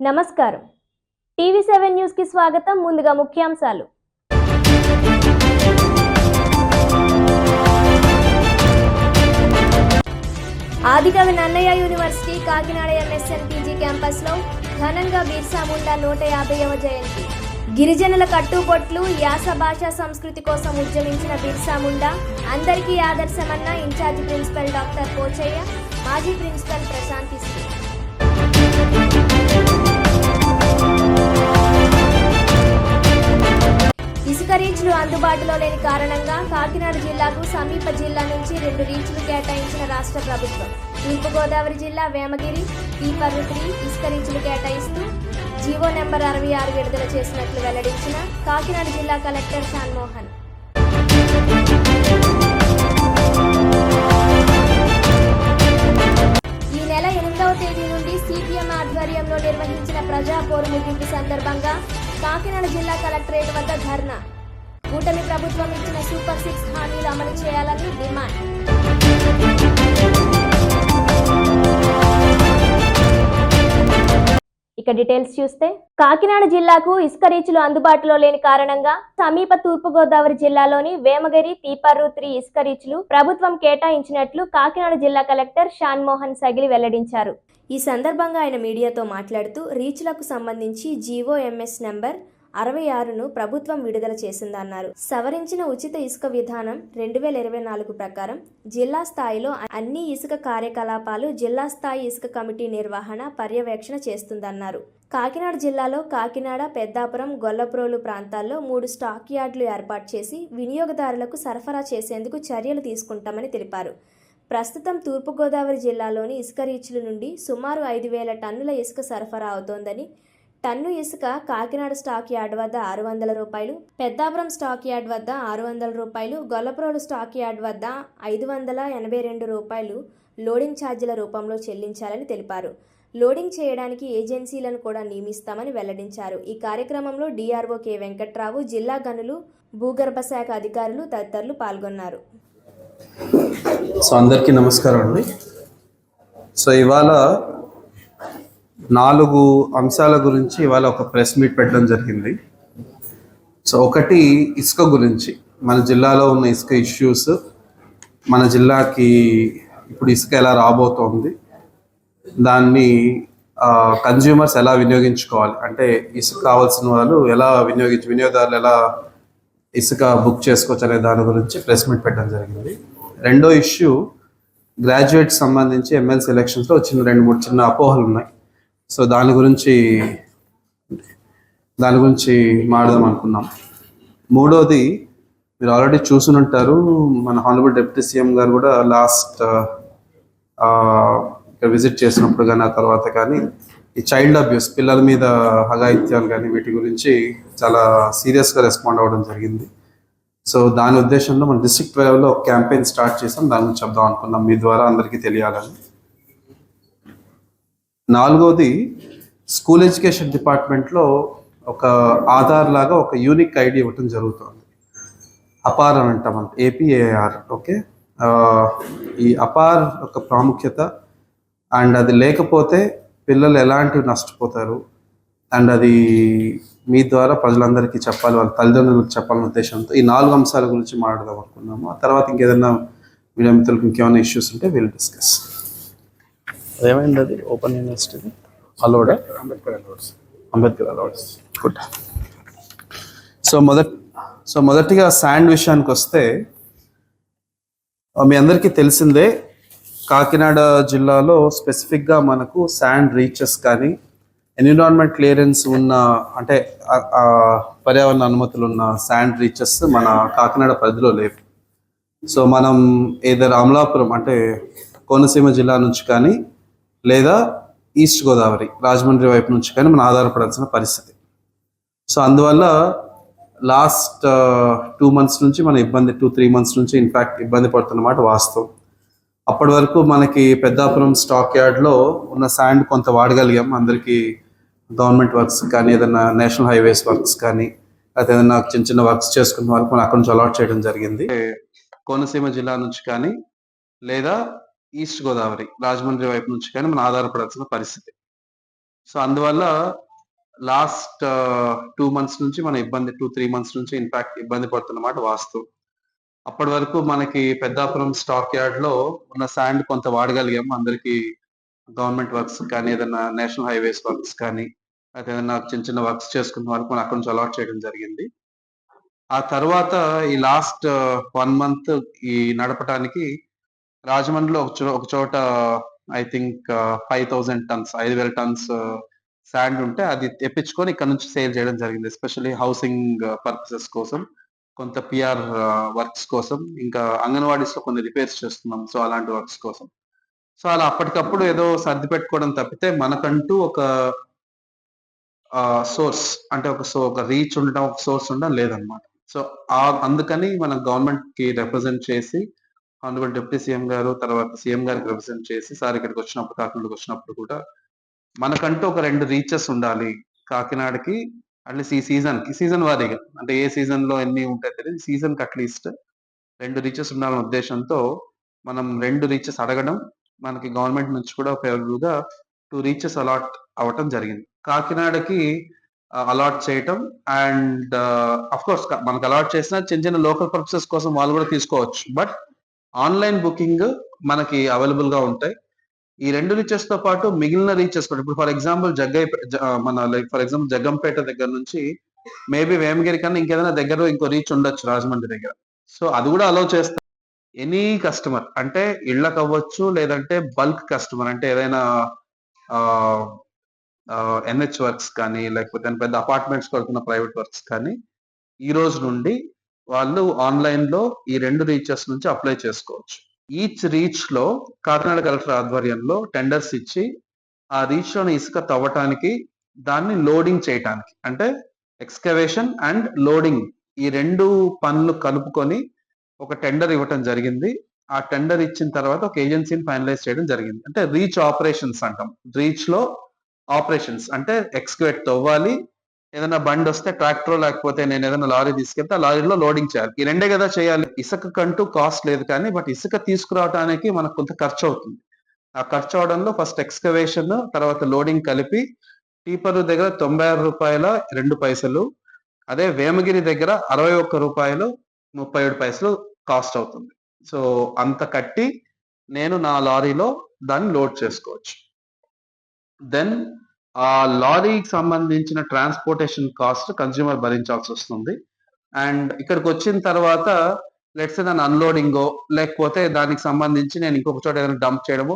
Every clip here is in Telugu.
నమస్కారం. టీవీ7 న్యూస్ కి స్వాగతం. ముందుగా ముఖ్యాంశాలు. ఆదికవి నన్నయ్య యూనివర్సిటీ కాకినాడ ఎంఎస్ఎన్పీజీ క్యాంపస్లో ఘనంగా బిర్సా ముండా 150వ జయంతి. గిరిజనుల కట్టుబొట్లు, యాస భాషా సంస్కృతి కోసం ఉద్యమించిన బిర్సా ముండా అందరికీ ఆదర్శమన్న ఇన్ఛార్జ్ ప్రిన్సిపల్ డాక్టర్ పోచయ్య, మాజీ ప్రిన్సిపల్ ప్రశాంతి శ్రీ. ఇసుక రీచ్లు అందుబాటులో లేని కారణంగా కాకినాడ జిల్లాకు సమీప జిల్లా నుంచి 2 రీచ్లు కేటాయించిన రాష్ట్ర ప్రభుత్వం. తూర్పుగోదావరి జిల్లా వేమగిరి, టీపర్రు3 ఇసుక రీచ్లు కేటాయిస్తూ జీవో నెంబర్ 66 విడుదల చేసినట్లు వెల్లడించిన కాకినాడ జిల్లా కలెక్టర్ షాన్మోహన్. ఈ నెల 8వ తేదీ నుండి సిపిఎం ఆధ్వర్యంలో నిర్వహించిన ప్రజా పోరు ముగింపు సందర్భంగా కాకినాడ జిల్లా కలెక్టరేట్ వద్ద ధర్నా. కూటమి ప్రభుత్వం ఇచ్చిన సూపర్ 6 హామీలు అమలు చేయాలని డిమాండ్. ఇక డీటెయిల్స్ చూస్తే, కాకినాడ జిల్లాకు ఇసుక రీచ్లు అందుబాటులో లేని కారణంగా సమీప తూర్పుగోదావరి జిల్లాలోని వేమగిరి, టీపర్రు3 ఇసుక రీచ్లు ప్రభుత్వం కేటాయించినట్లు కాకినాడ జిల్లా కలెక్టర్ షాన్మోహన్ సగిలి వెల్లడించారు. ఈ సందర్భంగా ఆయన మీడియాతో మాట్లాడుతూ రీచ్లకు సంబంధించి జీవో ఎంఎస్ నెంబర్ 66ను ప్రభుత్వం విడుదల చేసిందన్నారు. సవరించిన ఉచిత ఇసుక విధానం 2024 ప్రకారం జిల్లా స్థాయిలో అన్ని ఇసుక కార్యకలాపాలు జిల్లా స్థాయి ఇసుక కమిటీ నిర్వహణ, పర్యవేక్షణ చేస్తుందన్నారు. కాకినాడ జిల్లాలో కాకినాడ, పెద్దాపురం, గొల్లప్రోలు ప్రాంతాల్లో 3 స్టాక్ యార్డులు ఏర్పాటు చేసి వినియోగదారులకు సరఫరా చేసేందుకు చర్యలు తీసుకుంటామని తెలిపారు. ప్రస్తుతం తూర్పుగోదావరి జిల్లాలోని ఇసుక రీచ్ల నుండి సుమారు 5,000 టన్నుల ఇసుక సరఫరా అవుతోందని, టన్ను ఇసుక కాకినాడ స్టాక్ యార్డ్ వద్ద 600 రూపాయలు, పెద్దాపురం స్టాక్ యార్డ్ వద్ద 600 రూపాయలు, గొల్లప్రోలు స్టాక్ యార్డ్ వద్ద 582 రూపాయలు లోడింగ్ ఛార్జీల రూపంలో చెల్లించాలని తెలిపారు. లోడింగ్ చేయడానికి ఏజెన్సీలను కూడా నియమిస్తామని వెల్లడించారు. ఈ కార్యక్రమంలో డిఆర్ఓ కె వెంకట్రావు, జిల్లా గనులు, భూగర్భ శాఖ అధికారులు తదితరులు పాల్గొన్నారు. అందరికీ నమస్కారం అండి. ఇవాళ 4 అంశాల గురించి ఇవాళ ఒక ప్రెస్ మీట్ పెట్టడం జరిగింది. ఒకటి ఇసుక గురించి, మన జిల్లాలో ఉన్న ఇసుక ఇష్యూస్, మన జిల్లాకి ఇప్పుడు ఇసుక ఎలా రాబోతోంది, దాన్ని కన్జ్యూమర్స్ ఎలా వినియోగించుకోవాలి, అంటే ఇసుక కావాల్సిన వాళ్ళు ఎలా వినియోగదారులు ఎలా ఇసుక బుక్ చేసుకోవచ్చు అనే దాని గురించి ప్రెస్ మీట్ పెట్టడం జరిగింది. రెండో ఇష్యూ, గ్రాడ్యుయేట్స్ సంబంధించి ఎమ్మెల్సీ ఎలక్షన్స్లో 2-3 చిన్న అపోహలు ఉన్నాయి. దాని గురించి మాట్లాడదాం అనుకున్నాం. మూడోది, మీరు ఆల్రెడీ చూసుంటారు, మన హానరబుల్ డిప్యూటీ సీఎం గారు కూడా లాస్ట్ విజిట్ చేసినప్పుడు కానీ ఆ తర్వాత కానీ ఈ చైల్డ్ అబ్యూస్, పిల్లల మీద అఘాయిత్యాలు కానీ వీటి గురించి చాలా సీరియస్గా రెస్పాండ్ అవ్వడం జరిగింది. దాని ఉద్దేశంలో మన డిస్ట్రిక్ట్ లెవెల్లో ఒక క్యాంపెయిన్ స్టార్ట్ చేసాం. దాని గురించి చెప్దాం అనుకున్నాం, మీ ద్వారా అందరికీ తెలియాలని. నాలుగోది, స్కూల్ ఎడ్యుకేషన్ డిపార్ట్మెంట్లో ఒక ఆధార్ లాగా ఒక యూనిక్ ఐడి ఇవ్వటం జరుగుతుంది. అపార్ అని అంటాం, APAR. ఓకే, ఈ అపార్ ఒక ప్రాముఖ్యత అండ్ అది లేకపోతే పిల్లలు ఎలాంటివి నష్టపోతారు అండ్ అది మీ ద్వారా ప్రజలందరికీ చెప్పాలి, వాళ్ళ తల్లిదండ్రులకు చెప్పాలనే ఉద్దేశంతో ఈ 4 అంశాల గురించి మాట్లాడదాం అనుకున్నాము. ఆ తర్వాత ఇంకేదైనా మీడియా మిత్రులకు ఇంకేమైనా ఇష్యూస్ ఉంటే విల్ డిస్కస్. ఏమైంది అది ఓపెన్ యూనివర్సిటీ అలౌడా? అంబేద్కర్ అలౌడ్స్. గుడ్. మొదటిగా శాండ్ విషయానికి వస్తే, మీ అందరికీ తెలిసిందే, కాకినాడ జిల్లాలో స్పెసిఫిక్గా మనకు శాండ్ రీచెస్ కానీ ఎన్విరాన్మెంట్ క్లియరెన్స్ ఉన్న, అంటే పర్యావరణ అనుమతులు ఉన్న శాండ్ రీచెస్ మన కాకినాడ పరిధిలో లేవు. మనం ఏదైనా అమలాపురం అంటే కోనసీమ జిల్లా నుంచి కానీ లేదా ఈస్ట్ గోదావరి రాజమండ్రి వైపు నుంచి కానీ మనం ఆధారపడాల్సిన పరిస్థితి. అందువల్ల లాస్ట్ 2 months నుంచి మన 2-3 months నుంచి ఇన్ఫ్యాక్ట్ ఇబ్బంది పడుతున్నమాట వాస్తవం. అప్పటి వరకు మనకి పెద్దాపురం స్టాక్ యార్డ్లో ఉన్న శాండ్ కొంత వాడగలిగాం. అందరికీ గవర్నమెంట్ వర్క్స్ కానీ, ఏదైనా నేషనల్ హైవేస్ వర్క్స్ కానీ, లేకపోతే ఏదైనా చిన్న వర్క్స్ చేసుకున్న వాళ్ళకి మనం అక్కడి నుంచి అలాట్ చేయడం జరిగింది. కోనసీమ జిల్లా నుంచి కానీ లేదా ఈస్ట్ గోదావరి రాజమండ్రి వైపు నుంచి కానీ మనం ఆధారపడాల్సిన పరిస్థితి. సో అందువల్ల లాస్ట్ 2 months నుంచి మనం 2-3 months నుంచి ఇన్ఫాక్ట్ ఇబ్బంది పడుతున్నమాట వాస్తవం. అప్పటి వరకు మనకి పెద్దాపురం స్టాక్ యార్డ్ లో ఉన్న శాండ్ కొంత వాడగలిగాం. అందరికి గవర్నమెంట్ వర్క్స్ కానీ, ఏదైనా నేషనల్ హైవేస్ వర్క్స్ కానీ, అయితే ఏదైనా చిన్న చిన్న వర్క్స్ చేసుకున్న వాళ్ళకి మనం అక్కడి నుంచి అలాట్ చేయడం జరిగింది. ఆ తర్వాత ఈ లాస్ట్ 1 month ఈ నడపడానికి రాజమండ్రిలో ఒక చోట I think 5,000 tons 5,000 tons sand ఉంటే అది తెప్పించుకొని ఇక్కడ నుంచి సేల్ చేయడం జరిగింది. ఎస్పెషల్లీ హౌసింగ్ పర్పసెస్ కోసం, కొంత పిఆర్ వర్క్స్ కోసం, ఇంకా అంగన్వాడీస్ లో కొన్ని రిపేర్స్ చేస్తున్నాం. సో అలాంటి వర్క్స్ కోసం. సో అలా అప్పటికప్పుడు ఏదో సర్ది పెట్టుకోవడం తప్పితే మనకంటూ ఒక సోర్స్ అంటే ఒక రీచ్ ఉండడం, ఒక సోర్స్ ఉండడం లేదనమాట. సో అందుకని మనం గవర్నమెంట్ కి రిప్రజెంట్ చేసి, అందుకని డిప్యూటీ సీఎం గారు, తర్వాత సీఎం గారికి రిప్రజెంట్ చేసి, సార్ ఇక్కడికి వచ్చినప్పుడు, కాకినాడకి వచ్చినప్పుడు కూడా మనకంటూ ఒక 2 రీచెస్ ఉండాలి కాకినాడకి. అట్లీస్ట్ ఈ సీజన్ వారీగా, అంటే ఏ సీజన్ లో ఎన్ని ఉంటాయి తెలియదు, సీజన్ కి అట్లీస్ట్ 2 రీచెస్ ఉండాలనే ఉద్దేశంతో మనం 2 రీచెస్ అడగడం, మనకి గవర్నమెంట్ నుంచి కూడా ఫేవరబుల్ గా 2 రీచెస్ అలాట్ అవ్వటం జరిగింది. కాకినాడకి అలాట్ చేయటం అండ్ అఫ్ కోర్స్ మనకు అలాట్ చేసిన చిన్న చిన్న లోకల్ పర్పసెస్ కోసం వాళ్ళు కూడా తీసుకోవచ్చు. బట్ ఆన్లైన్ బుకింగ్ మనకి అవైలబుల్ గా ఉంటాయి. ఈ 2 రీచెస్ తో పాటు మిగిలిన రీచెస్ కూడా, ఇప్పుడు ఫర్ ఎగ్జాంపుల్ జగ్గంపేట దగ్గర నుంచి మేబీ వేమగిరి కన్నా ఇంకేదైనా దగ్గర ఇంకో రీచ్ ఉండొచ్చు రాజమండ్రి దగ్గర. సో అది కూడా అలౌ చేస్తాం. ఎనీ కస్టమర్ అంటే ఇళ్ళకి అవ్వచ్చు, లేదంటే బల్క్ కస్టమర్ అంటే ఏదైనా ఎన్హెచ్ వర్క్స్ కానీ, లేకపోతే పెద్ద అపార్ట్మెంట్స్ కొడుతున్న ప్రైవేట్ వర్క్స్ కానీ, ఈ రోజు నుండి వాళ్ళు ఆన్లైన్ లో ఈ 2 రీచెస్ నుంచి అప్లై చేసుకోవచ్చు. ఈచ్ రీచ్ లో కాకినాడ కలెక్టర్ ఆధ్వర్యంలో టెండర్స్ ఇచ్చి, ఆ రీచ్ లోని ఇసుక తవ్వటానికి, దాన్ని లోడింగ్ చేయటానికి, అంటే ఎక్స్కవేషన్ అండ్ లోడింగ్ ఈ 2 పనులు కలుపుకొని ఒక టెండర్ ఇవ్వటం జరిగింది. ఆ టెండర్ ఇచ్చిన తర్వాత ఒక ఏజెన్సీని ఫైనలైజ్ చేయడం జరిగింది. అంటే రీచ్ ఆపరేషన్స్ అంటాం. రీచ్ లో ఆపరేషన్స్ అంటే ఎక్స్కవేట్ తవ్వాలి, ఏదైనా బండి వస్తే ట్రాక్టర్, లేకపోతే నేను ఏదైనా లారీ తీసుకెళ్తే ఆ లారీలో లోడింగ్ చేయాలి. ఈ 2 కదా చేయాలి. ఇసుక కంటూ కాస్ట్ లేదు, కానీ బట్ ఇసుక తీసుకురావడానికి మనకు కొంత ఖర్చు అవుతుంది. ఆ ఖర్చు అవడంలో ఫస్ట్ ఎక్స్కవేషన్, తర్వాత లోడింగ్ కలిపి టీపర్ దగ్గర 96 రూపాయల 2 పైసలు, అదే వేమగిరి దగ్గర 61 రూపాయలు 37 పైసలు కాస్ట్ అవుతుంది. సో అంత కట్టి నేను నా లారీలో దాన్ని లోడ్ చేసుకోవచ్చు. దెన్ ఆ లారీకి సంబంధించిన ట్రాన్స్పోర్టేషన్ కాస్ట్ కన్స్యూమర్ భరించాల్సి వస్తుంది. అండ్ ఇక్కడికి వచ్చిన తర్వాత లెట్స్ దాని అన్లోడింగో, లేకపోతే దానికి సంబంధించి నేను ఇంకొక చోట ఏదైనా డంప్ చేయడమో,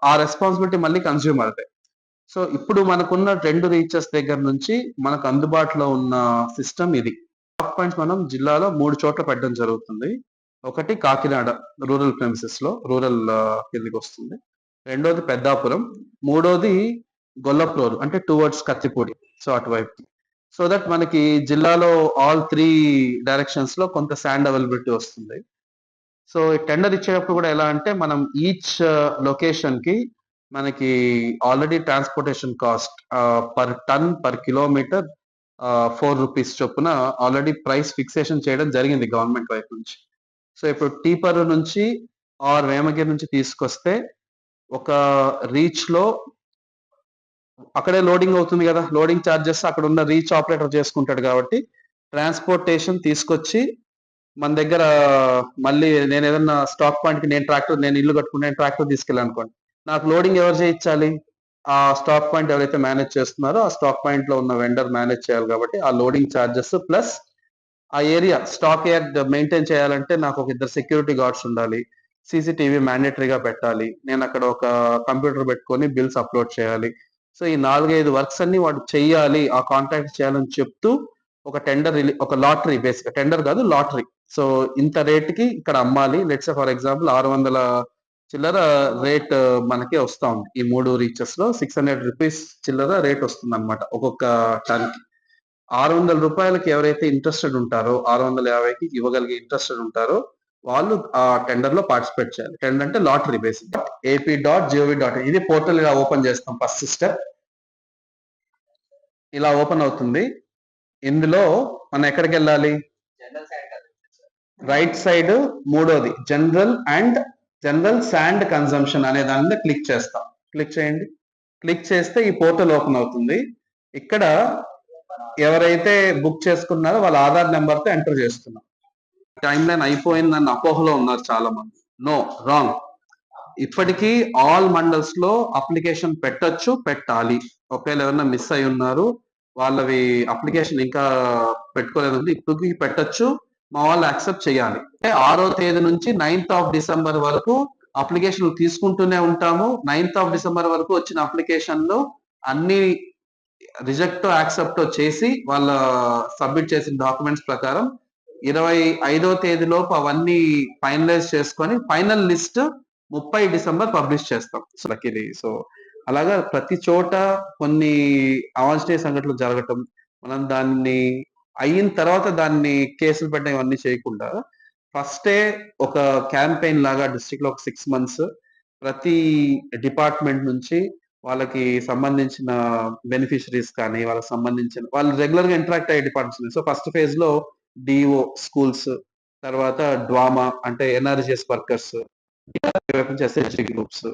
ఆ రెస్పాన్సిబిలిటీ మళ్ళీ కన్స్యూమర్దే. సో ఇప్పుడు మనకున్న 2 రీచెస్ దగ్గర నుంచి మనకు అందుబాటులో ఉన్న సిస్టమ్ ఇది. స్టాక్ పాయింట్స్ మనం జిల్లాలో 3 చోట్ల పెట్టడం జరుగుతుంది. ఒకటి కాకినాడ రూరల్ ప్రెమిసెస్ లో, రూరల్ కిందకి వస్తుంది. రెండోది పెద్దాపురం, మూడోది గొల్లప్రోలు అంటే టువర్డ్స్ కత్తిపూడి, సో అటువైపు. సో దట్ మనకి జిల్లాలో ఆల్ 3 డైరెక్షన్స్ లో కొంత శాండ్ అవైలబిలిటీ వస్తుంది. సో టెండర్ ఇచ్చేటప్పుడు కూడా ఎలా అంటే, మనం ఈచ్ లొకేషన్ కి మనకి already transportation cost per ton per kilometer 4 rupees చొప్పున ఆల్రెడీ ప్రైస్ ఫిక్సేషన్ చేయడం జరిగింది గవర్నమెంట్ వైపు నుంచి. సో ఇప్పుడు టీపర్ నుంచి ఆర్ వేమగిరి నుంచి తీసుకొస్తే ఒక రీచ్ లో అక్కడే లోడింగ్ అవుతుంది కదా, లోడింగ్ ఛార్జెస్ అక్కడ ఉన్న రీచ్ ఆపరేటర్ చేసుకుంటాడు. కాబట్టి ట్రాన్స్పోర్టేషన్ తీసుకొచ్చి మన దగ్గర మళ్ళీ నేను ఏదన్నా స్టాక్ పాయింట్ కి నేను ఇల్లు కట్టుకుని నేను ట్రాక్టర్ తీసుకెళ్ళాను అనుకోండి, నాకు లోడింగ్ ఎవరు చేయించాలి? ఆ స్టాక్ పాయింట్ ఎవరైతే మేనేజ్ చేస్తున్నారో ఆ స్టాక్ పాయింట్ లో ఉన్న వెండర్ మేనేజ్ చేయాలి. కాబట్టి ఆ లోడింగ్ ఛార్జెస్ ప్లస్ ఆ ఏరియా స్టాక్ యార్డ్ మెయింటైన్ చేయాలంటే నాకు ఒక 2 సెక్యూరిటీ గార్డ్స్ ఉండాలి, సీసీటీవీ మ్యాండేటరీగా పెట్టాలి, నేను అక్కడ ఒక కంప్యూటర్ పెట్టుకొని బిల్స్ అప్లోడ్ చేయాలి. సో ఈ 4-5 వర్క్స్ అన్ని వాడు చెయ్యాలి, ఆ కాంట్రాక్ట్ చేయాలని చెప్తూ ఒక టెండర్ ఒక లాటరీ, బేసిక్ టెండర్ కాదు లాటరీ. సో ఇంత రేట్ కి ఇక్కడ అమ్మాలి, లెట్స్ ఫర్ ఎగ్జాంపుల్ 600 చిల్లర రేట్ మనకి వస్తా ఉంది. ఈ 3 రీచెస్ లో 600 రూపీస్ చిల్లర రేట్ వస్తుంది అనమాట ఒక్కొక్క టన్ కి. 600 రూపాయలకి ఎవరైతే ఇంట్రెస్టెడ్ ఉంటారో, 650కి ఇవ్వగలిగే ఇంట్రెస్టెడ్ ఉంటారో వాళ్ళు ఆ టెండర్ లో పార్టిసిపేట్ చేయాలి. టెండర్ అంటే లాటరీ బేసిక్. AP.gov.in ఇది పోర్టల్ ఇలా ఓపెన్ చేస్తాం. ఫస్ట్ స్టెప్ ఇలా ఓపెన్ అవుతుంది. ఇందులో మనం ఎక్కడికి వెళ్ళాలి? రైట్ సైడ్ మూడోది జనరల్ శాండ్ కన్జంప్షన్ అనే దాని మీద క్లిక్ చేస్తాం. క్లిక్ చేయండి. క్లిక్ చేస్తే ఈ పోర్టల్ ఓపెన్ అవుతుంది. ఇక్కడ ఎవరైతే బుక్ చేసుకున్నారో వాళ్ళ ఆధార్ నెంబర్ తో ఎంటర్ చేస్తున్నాం. టైం లైన్ అయిపోయిందన్న అపోహలో ఉన్నారు చాలా మంది. No, wrong. ఇప్పటికీ ఆల్ మండల్స్ లో అప్లికేషన్ పెట్టొచ్చు, పెట్టాలి. ఒకవేళ ఎవరైనా మిస్ అయి ఉన్నారు, వాళ్ళవి అప్లికేషన్ ఇంకా పెట్టుకోలేదు, ఇప్పటికి పెట్టొచ్చు. మా వాళ్ళు యాక్సెప్ట్ చేయాలి. 6వ తేదీ నుంచి 9th ఆఫ్ డిసెంబర్ వరకు అప్లికేషన్ తీసుకుంటూనే ఉంటాము. 9th ఆఫ్ డిసెంబర్ వరకు వచ్చిన అప్లికేషన్ లో అన్ని రిజెక్ట్ యాక్సెప్ట్ చేసి వాళ్ళ సబ్మిట్ చేసిన డాక్యుమెంట్స్ ప్రకారం 25వ తేదీలోపు అవన్నీ ఫైనలైజ్ చేసుకొని ఫైనల్ లిస్ట్ 30 డిసెంబర్ పబ్లిష్ చేస్తాం. సో అలాగా ప్రతి చోట కొన్ని అవాంఛనీయ సంఘటనలు జరగటం, మనం దాన్ని అయిన తర్వాత దాన్ని కేసులు పెట్టడం ఇవన్నీ చేయకుండా ఫస్టే ఒక క్యాంపెయిన్ లాగా డిస్ట్రిక్ట్ లో ఒక 6 months ప్రతి డిపార్ట్మెంట్ నుంచి వాళ్ళకి సంబంధించిన బెనిఫిషరీస్ కానీ వాళ్ళకి సంబంధించిన వాళ్ళు రెగ్యులర్ గా ఇంటరాక్ట్ అయ్యే డిపార్ట్మెంట్స్. సో ఫస్ట్ ఫేజ్ లో డిఓ స్కూల్స్, తర్వాత డ్వామా అంటే ఎన్ఆర్జిఎస్ వర్కర్స్, ఎస్హెచ్జి గ్రూప్స్,